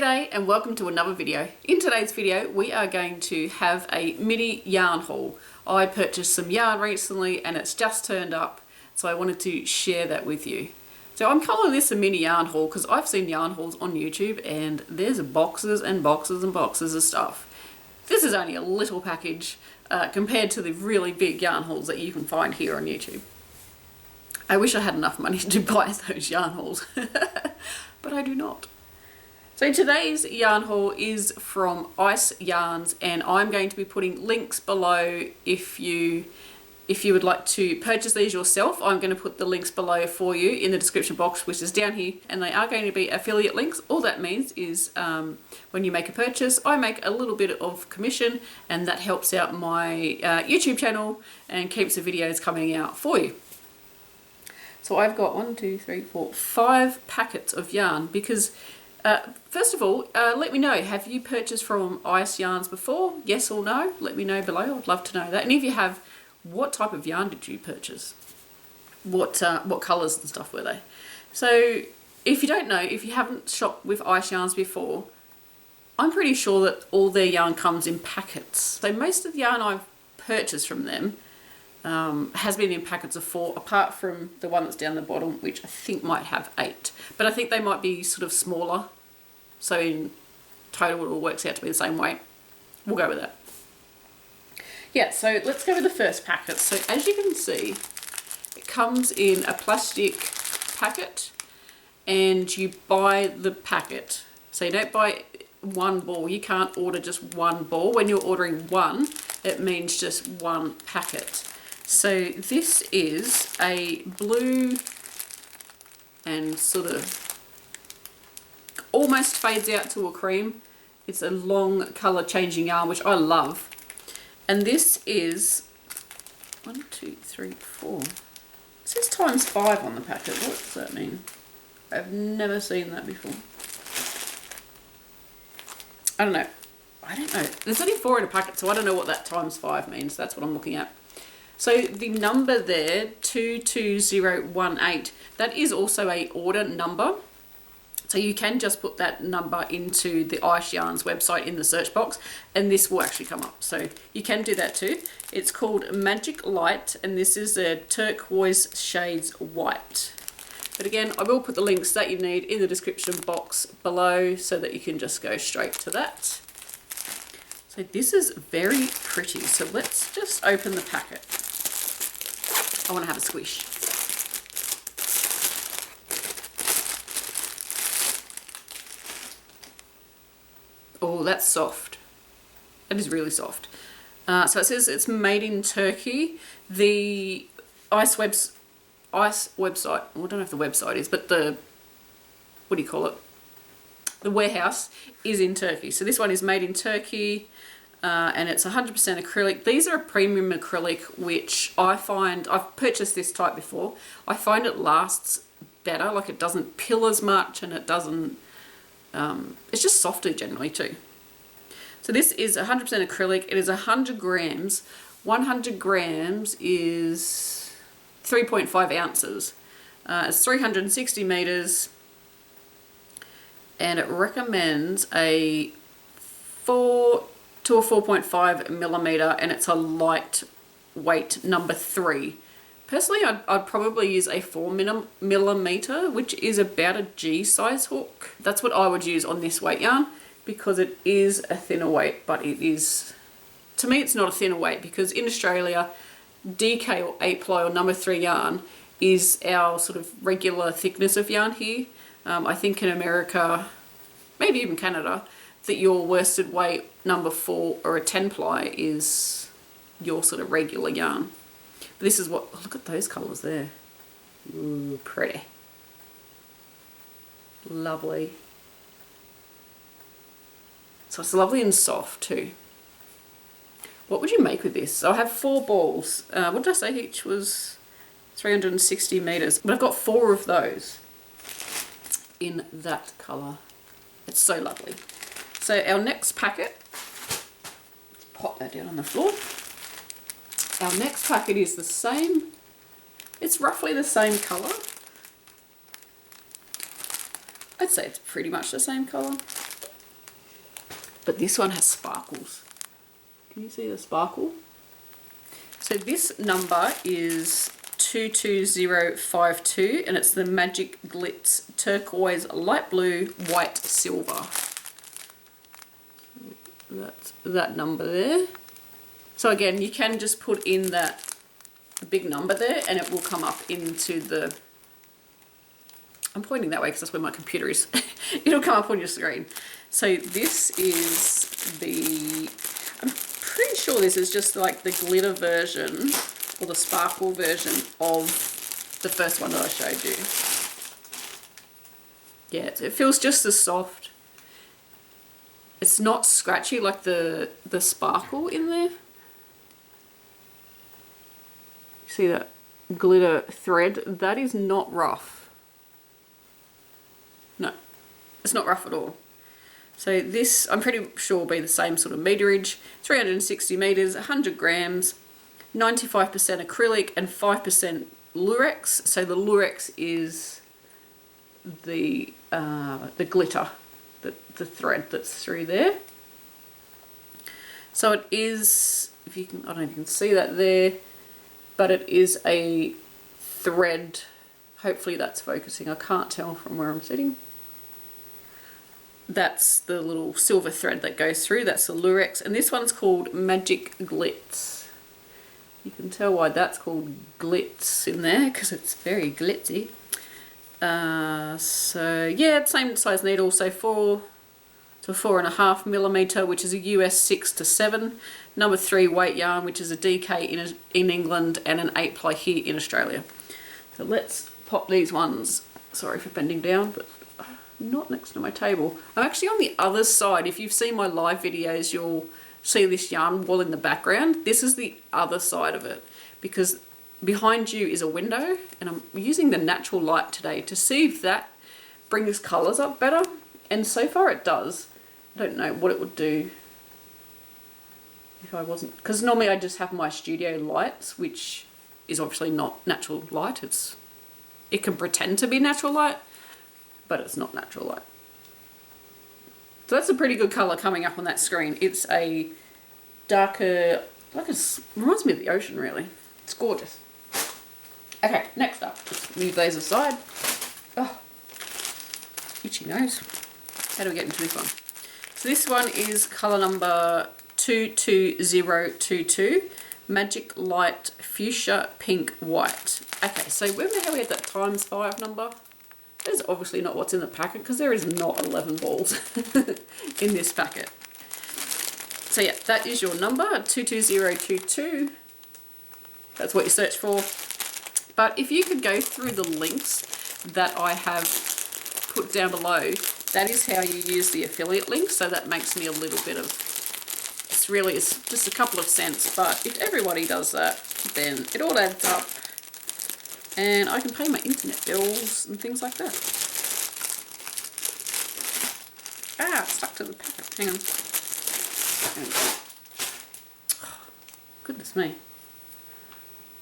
G'day and welcome to another video. In today's video we are going to have a mini yarn haul. I purchased some yarn recently and it's just turned up, so I wanted to share that with you. So I'm calling this a mini yarn haul because I've seen yarn hauls on YouTube and there's boxes and boxes and boxes of stuff. This is only a little package compared to the really big yarn hauls that you can find here on YouTube. I wish I had enough money to buy those yarn hauls, but I do not. So today's yarn haul is from Ice Yarns, and I'm going to be putting links below if you would like to purchase these yourself. I'm going to put the links below for you in the description box, which is down here, and they are going to be affiliate links. All that means is when you make a purchase, I make a little bit of commission, and that helps out my YouTube channel and keeps the videos coming out for you. So I've got 5 packets of yarn because first of all, let me know, have you purchased from Ice Yarns before? Yes or no? Let me know below. I'd love to know that. And if you have, what type of yarn did you purchase? What colours and stuff were they? So if you don't know, if you haven't shopped with Ice Yarns before, I'm pretty sure that all their yarn comes in packets. So most of the yarn I've purchased from them has been in packets of 4, apart from the one that's down the bottom, which I think might have 8. But I think they might be sort of smaller, so in total it all works out to be the same weight. We'll go with that. Yeah, so let's go with the first packet. So as you can see, it comes in a plastic packet and you buy the packet. So you don't buy one ball. You can't order just one ball. When you're ordering one, it means just one packet. So this is a blue and sort of almost fades out to a cream. It's a long colour changing yarn, which I love. And this is 1, 2, 3, 4. It says ×5 on the packet. What does that mean? I've never seen that before. I don't know. There's only 4 in a packet, so I don't know what that ×5 means. That's what I'm looking at. So the number there, 22018, that is also a order number. So you can just put that number into the Ice Yarns website in the search box and this will actually come up. So you can do that too. It's called Magic Light and this is a turquoise shades white. But again, I will put the links that you need in the description box below so that you can just go straight to that. So this is very pretty. So let's just open the packet. I want to have a squish. Oh, that's soft. That is really soft. So it says it's made in Turkey. The Ice website, well, I don't know if the website is, but the, what do you call it? The warehouse is in Turkey. So this one is made in Turkey. And it's 100% acrylic. These are a premium acrylic, which I find, I've purchased this type before, I find it lasts better, like it doesn't pill as much and it doesn't, it's just softer generally too. So this is 100% acrylic. It is 100 grams. 100 grams is 3.5 ounces. It's 360 meters and it recommends a 4 to a 4.5 millimeter and it's a lightweight number 3. Personally, I'd probably use a 4 millimeter, which is about a G size hook. That's what I would use on this weight yarn because it is a thinner weight, but it is, to me it's not a thinner weight because in Australia, DK or 8-ply or number 3 yarn is our sort of regular thickness of yarn here. I think in America, maybe even Canada, that your worsted weight number 4 or a 10-ply is your sort of regular yarn. But this is what, oh, look at those colours there. Ooh, pretty. Lovely. So it's lovely and soft too. What would you make with this? So I have 4 balls. What did I say each was 360 meters? But I've got 4 of those in that colour. It's so lovely. So our next packet, let's pop that down on the floor. Our next packet is the same, it's roughly the same colour. I'd say it's pretty much the same colour. But this one has sparkles. Can you see the sparkle? So this number is 22052 and it's the Magic Glitz Turquoise Light Blue White Silver. That's that number there. So again, you can just put in the big number there and it will come up into the, I'm pointing that way because that's where my computer is. It'll come up on your screen. So this is the, I'm pretty sure this is just like the glitter version or the sparkle version of the first one that I showed you. Yeah, it feels just as soft. It's not scratchy like the sparkle in there. See that glitter thread? That is not rough. No, it's not rough at all. So this, I'm pretty sure, will be the same sort of meterage. 360 meters, 100 grams, 95% acrylic and 5% lurex. So the lurex is the glitter, the thread that's through there. So it is, if you can, I don't know if you can see that there, but it is a thread. Hopefully that's focusing. I can't tell from where I'm sitting. That's the little silver thread that goes through. That's the lurex. And this one's called Magic Glitz. You can tell why that's called glitz in there because it's very glitzy. So yeah, same size needle. So 4 to 4.5 millimeter, which is a US 6 to 7. Number 3 weight yarn, which is a DK in England and an 8 ply here in Australia. So let's pop these ones. Sorry for bending down, but not next to my table. I'm actually on the other side. If you've seen my live videos, you'll see this yarn wall in the background. This is the other side of it because behind you is a window and I'm using the natural light today to see if that brings colours up better. And so far it does. I don't know what it would do if I wasn't, because normally I just have my studio lights, which is obviously not natural light. It can pretend to be natural light, but it's not natural light. So that's a pretty good colour coming up on that screen. It's a darker, reminds me of the ocean really. It's gorgeous. Okay, next up, let's move those aside. Oh, itchy nose. How do we get into this one? So this one is colour number 22022, Magic Light Fuchsia Pink White. Okay, so remember how we had that ×5 number? That is obviously not what's in the packet because there is not 11 balls in this packet. So yeah, that is your number, 22022. That's what you search for. But if you could go through the links that I have put down below, that is how you use the affiliate link. So that makes me a little bit of, it's just a couple of cents, but if everybody does that, then it all adds up. And I can pay my internet bills and things like that. Ah, it's stuck to the packet. Hang on. Oh, goodness me.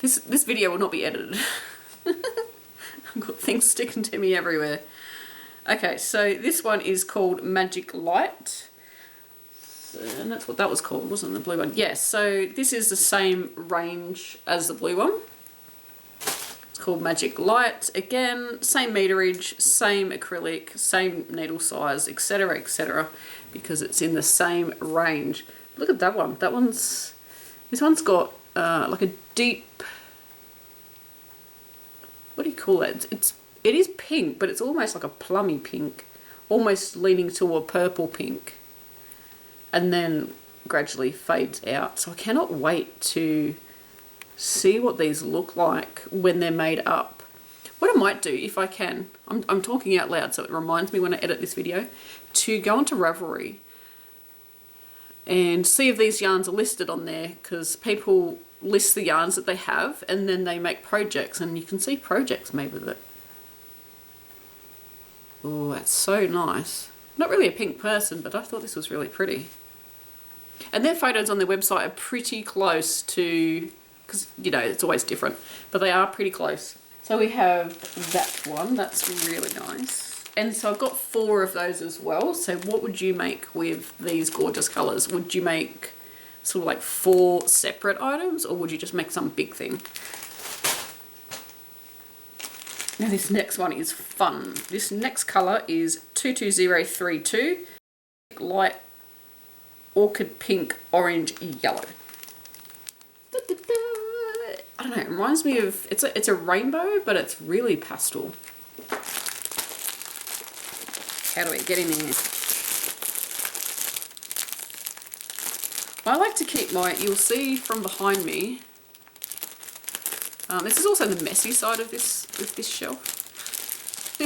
This video will not be edited. I've got things sticking to me everywhere. Okay, so this one is called Magic Light. And that's what that was called, wasn't it, the blue one? Yes, so this is the same range as the blue one. Called Magic Light. Again, same meterage, same acrylic, same needle size, etc., because it's in the same range. Look at that one. This one's got like a deep, what do you call it? It is pink, but it's almost like a plummy pink, almost leaning to a purple pink, and then gradually fades out. So I cannot wait to see what these look like when they're made up. What I might do, if I can, I'm talking out loud so it reminds me when I edit this video, to go onto Ravelry and see if these yarns are listed on there, because people list the yarns that they have and then they make projects and you can see projects made with it. Oh, that's so nice. Not really a pink person, but I thought this was really pretty. And their photos on their website are pretty close to, because, you know, it's always different, but they are pretty close. So we have that one. That's really nice. And so I've got 4 of those as well. So what would you make with these gorgeous colours? Would you make sort of like 4 separate items, or would you just make some big thing? Now this next one is fun. This next colour is 22032, light orchid pink, orange, yellow. I don't know, it reminds me of, it's a rainbow, but it's really pastel. How do we get in here? I like to keep my, you'll see from behind me, this is also the messy side of this shelf.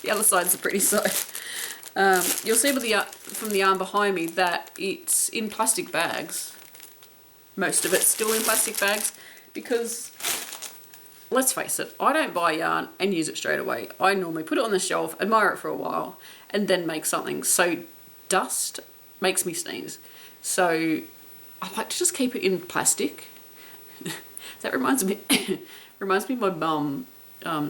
The other side's the pretty side. You'll see from the yarn behind me that it's in plastic bags. Most of it's still in plastic bags because, let's face it, I don't buy yarn and use it straight away. I normally put it on the shelf, admire it for a while, and then make something. So dust makes me sneeze. So I like to just keep it in plastic. That reminds me of my mum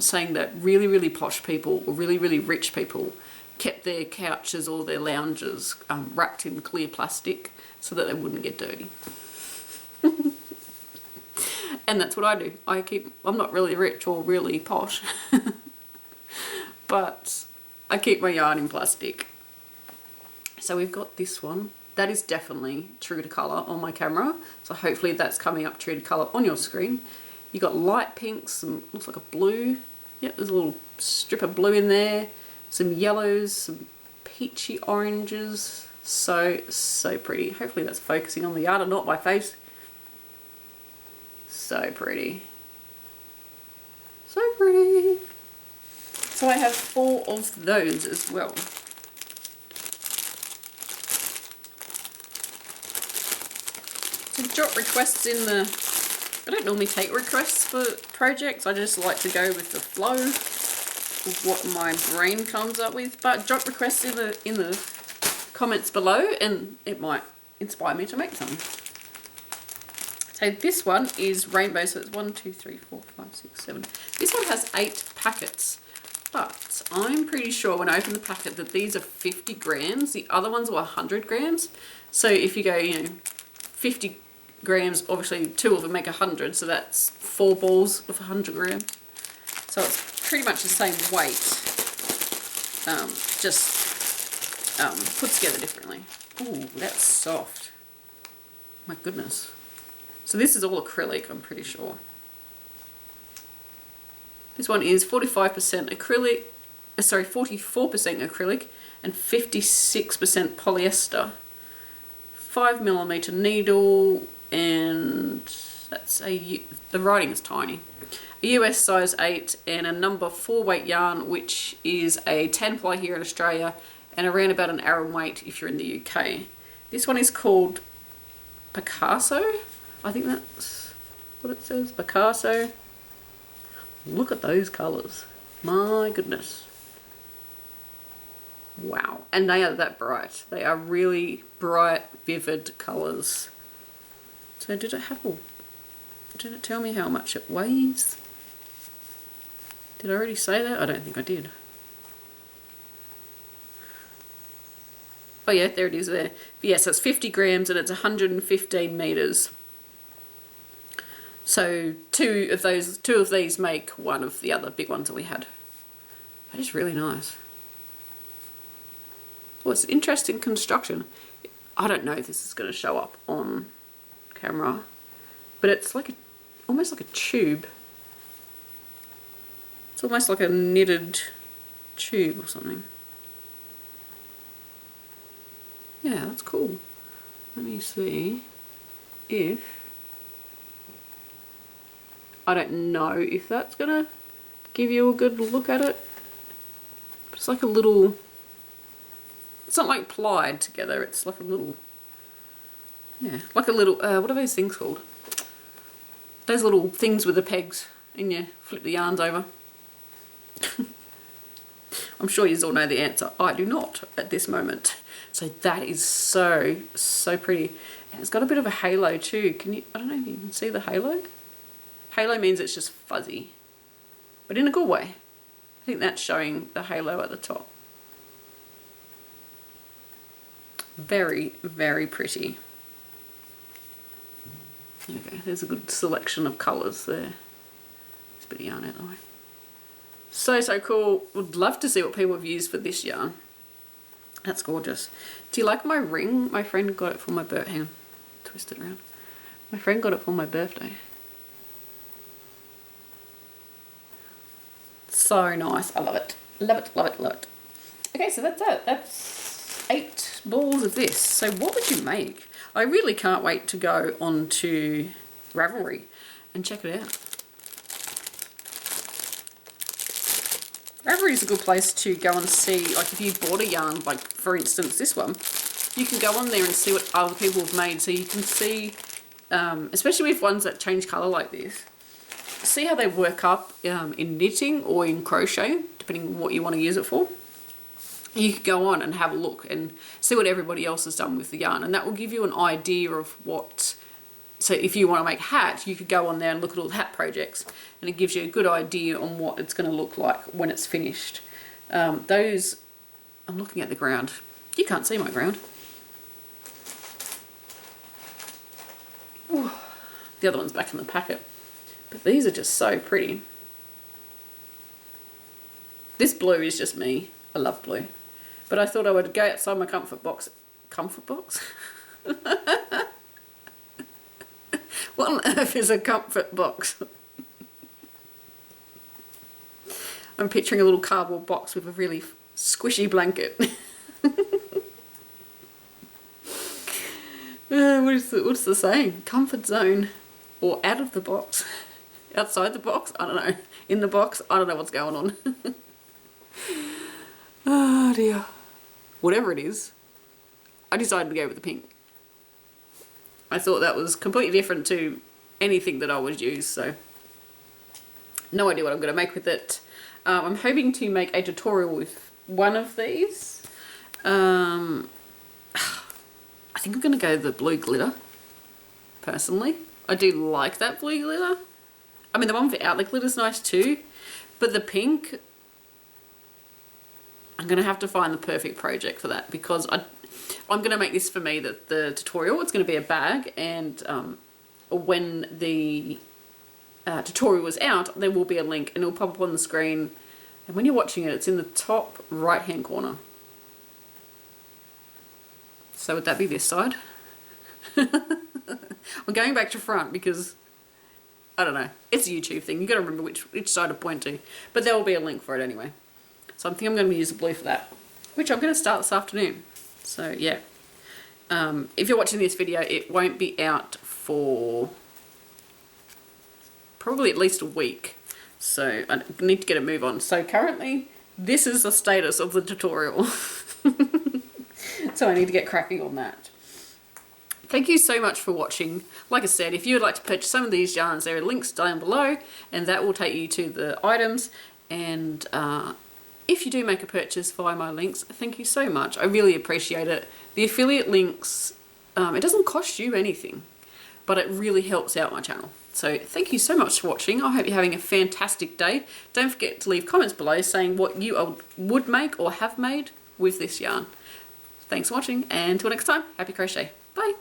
saying that really, really posh people or really, really rich people kept their couches or their lounges wrapped in clear plastic so that they wouldn't get dirty. And that's what I do. I'm not really rich or really posh, but I keep my yarn in plastic. So we've got this one. That is definitely true to colour on my camera. So hopefully that's coming up true to colour on your screen. You got light pinks, some looks like a blue. Yep, there's a little strip of blue in there. Some yellows, some peachy oranges. So pretty. Hopefully that's focusing on the yarn and not my face. So pretty. So pretty. So I have 4 of those as well. So drop requests in the... I don't normally take requests for projects. I just like to go with the flow of what my brain comes up with. But drop requests in the comments below and it might inspire me to make some. So this one is rainbow, so it's 1, 2, 3, 4, 5, 6, 7. This one has 8 packets, but I'm pretty sure when I open the packet that these are 50 grams. The other ones were 100 grams. So if you go, 50 grams, obviously 2 of them make 100, so that's 4 balls of 100 grams. So it's pretty much the same weight, just put together differently. Ooh, that's soft. My goodness. So this is all acrylic, I'm pretty sure. This one is 45% acrylic, 44% acrylic and 56% polyester. 5mm needle, and that's the writing is tiny. A US size 8 and a number 4 weight yarn, which is a 10 ply here in Australia and around about an Aran weight if you're in the UK. This one is called Picasso. I think that's what it says, Picasso. Look at those colours. My goodness. Wow. And they are that bright. They are really bright, vivid colours. So did it tell me how much it weighs? Did I already say that? I don't think I did. Oh yeah, there it is there. Yeah, so it's 50 grams and it's 115 metres. So two of these make one of the other big ones that we had. That is really nice. Well, it's an interesting construction. I don't know if this is going to show up on camera, but it's like almost like a tube. It's almost like a knitted tube or something. Yeah, that's cool. Let me see if... I don't know if that's gonna give you a good look at it. It's like a little... It's not like plied together, it's like a little... Yeah, like a little... what are those things called? Those little things with the pegs and you flip the yarns over. I'm sure you all know the answer. I do not at this moment. So that is so pretty. And it's got a bit of a halo too. Can you... I don't know if you can see the halo. Halo means it's just fuzzy, but in a good way. I think that's showing the halo at the top. Very, very pretty. Okay, there's a good selection of colours there. There's a bit of yarn out the way. So, so cool. Would love to see what people have used for this yarn. That's gorgeous. Do you like my ring? My friend got it for my birthday. Hang on, twist it around. My friend got it for my birthday. So nice. I love it. Love it, love it, love it. Okay, so that's it. That's 8 balls of this. So what would you make? I really can't wait to go on to Ravelry and check it out. Ravelry is a good place to go and see, like if you bought a yarn, like for instance this one, you can go on there and see what other people have made. So you can see, especially with ones that change colour like this, see how they work up in knitting or in crochet, depending on what you want to use it for. You could go on and have a look and see what everybody else has done with the yarn, and that will give you an idea of what. So if you want to make a hat, you could go on there and look at all the hat projects, and it gives you a good idea on what it's going to look like when it's finished. Those, I'm looking at the ground. You can't see my ground. Ooh, the other one's back in the packet. But these are just so pretty. This blue is just me. I love blue. But I thought I would go outside my comfort box. Comfort box? What on earth is a comfort box? I'm picturing a little cardboard box with a really squishy blanket. What's the saying? Comfort zone. Or out of the box. Outside the box? I don't know. In the box? I don't know what's going on. Oh dear. Whatever it is, I decided to go with the pink. I thought that was completely different to anything that I would use, so no idea what I'm going to make with it. I'm hoping to make a tutorial with one of these. I think I'm going to go the blue glitter, personally. I do like that blue glitter. I mean, the one without the glitter is nice too, but the pink, I'm going to have to find the perfect project for that, because I'm going to make this for me, the tutorial. It's going to be a bag, and when the tutorial is out, there will be a link and it'll pop up on the screen, and when you're watching it, it's in the top right hand corner. So would that be this side? I'm going back to front because, I don't know, it's a YouTube thing. You've got to remember which side to point to, but there will be a link for it anyway. So I think I'm going to use the blue for that, which I'm going to start this afternoon. So yeah, if you're watching this video, it won't be out for probably at least a week. So I need to get a move on. So currently, this is the status of the tutorial. So I need to get cracking on that. Thank you so much for watching. Like I said, if you would like to purchase some of these yarns, there are links down below, and that will take you to the items. And if you do make a purchase via my links, thank you so much. I really appreciate it. The affiliate links, it doesn't cost you anything, but it really helps out my channel. So thank you so much for watching. I hope you're having a fantastic day. Don't forget to leave comments below saying what you would make or have made with this yarn. Thanks for watching, and until next time, happy crochet. Bye.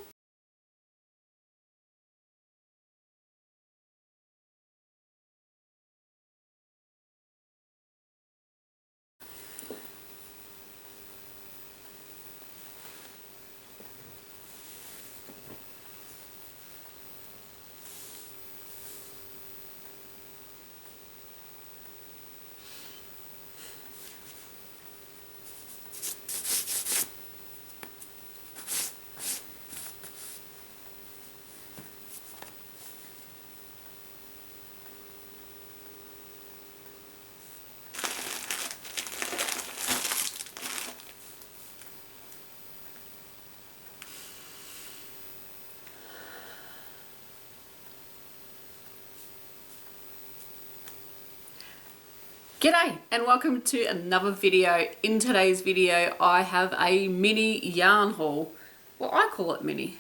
G'day and welcome to another video. In today's video I have a mini yarn haul. Well, I call it mini.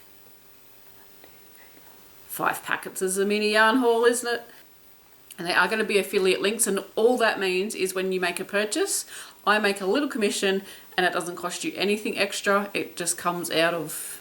5 packets is a mini yarn haul, isn't it? And they are going to be affiliate links, and all that means is when you make a purchase, I make a little commission and it doesn't cost you anything extra. It just comes out of